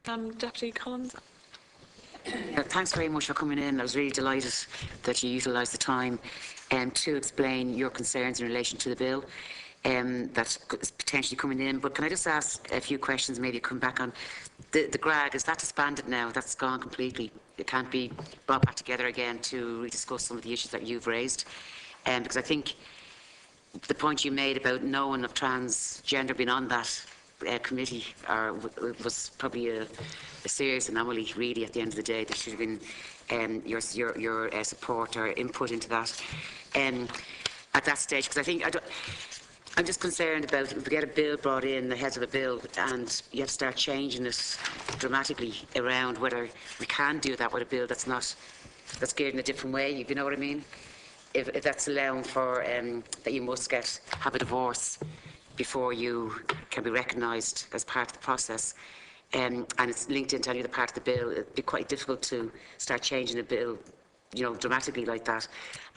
Deputy Collins. Thanks very much for coming in. I was really delighted that you utilised the time to explain your concerns in relation to the bill that's potentially coming in. But can I just ask a few questions, maybe come back on the GRAG? Is that disbanded now? That's gone completely? It can't be brought back together again to rediscuss some of the issues that you've raised? Because I think the point you made about no one of transgender being on that committee was probably a serious anomaly, really, at the end of the day. There should have been your support or input into that at that stage, because I think I'm just concerned about if we get a bill brought in, the heads of a bill, and you have to start changing it dramatically around whether we can do that with a bill that's geared in a different way, if you know what I mean. If that's allowing for that you must have a divorce before you can be recognised as part of the process, and it's linked into any other part of the bill, it'd be quite difficult to start changing a bill, dramatically like that.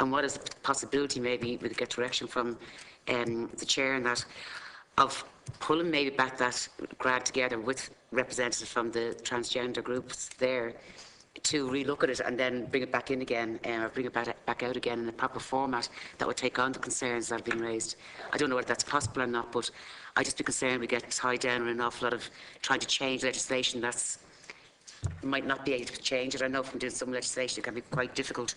And what is the possibility, maybe we could get direction from the chair in that, of pulling maybe back that GRAD together with representatives from the transgender groups there, to relook at it and then bring it back in again, or bring it back out again in a proper format that would take on the concerns that have been raised. I don't know whether that's possible or not, but I'd just be concerned we get tied down in an awful lot of trying to change legislation that's might not be able to change it. I know from doing some legislation it can be quite difficult,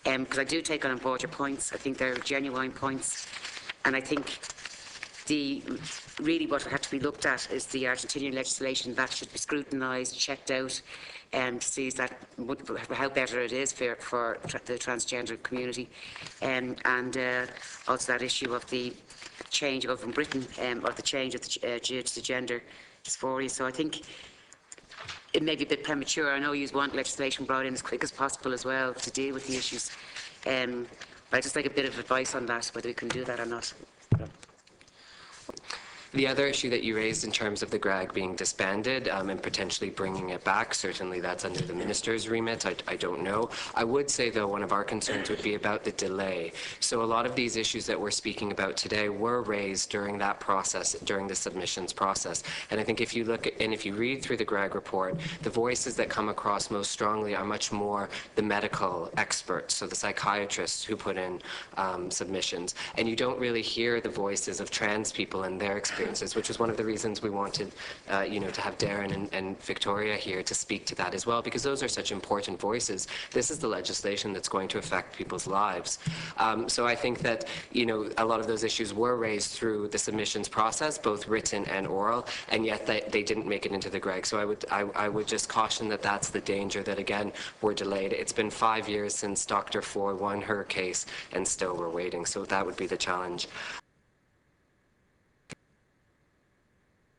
because I do take on board your points. I think they're genuine points, and I think really what would have to be looked at is the Argentinian legislation. That should be scrutinised, checked out, to see how better it is for the transgender community, and also that issue of the change over in Britain, or the change of the gender dysphoria. So I think it may be a bit premature. I know you want legislation brought in as quick as possible as well to deal with the issues, but I'd just like a bit of advice on that, whether we can do that or not. The other issue that you raised in terms of the GRAG being disbanded and potentially bringing it back, certainly that's under the Minister's remit. I don't know. I would say, though, one of our concerns would be about the delay. So a lot of these issues that we're speaking about today were raised during that process, during the submissions process. And I think if you look at, and if you read through the GRAG report, the voices that come across most strongly are much more the medical experts, so the psychiatrists who put in submissions. And you don't really hear the voices of trans people and their experiences, which is one of the reasons we wanted, to have Darren and Victoria here to speak to that as well, because those are such important voices. This is the legislation that's going to affect people's lives. So I think that, a lot of those issues were raised through the submissions process, both written and oral, and yet they didn't make it into the GREG. So I would just caution that that's the danger, that again, we're delayed. It's been 5 years since Dr. Ford won her case, and still we're waiting. So that would be the challenge.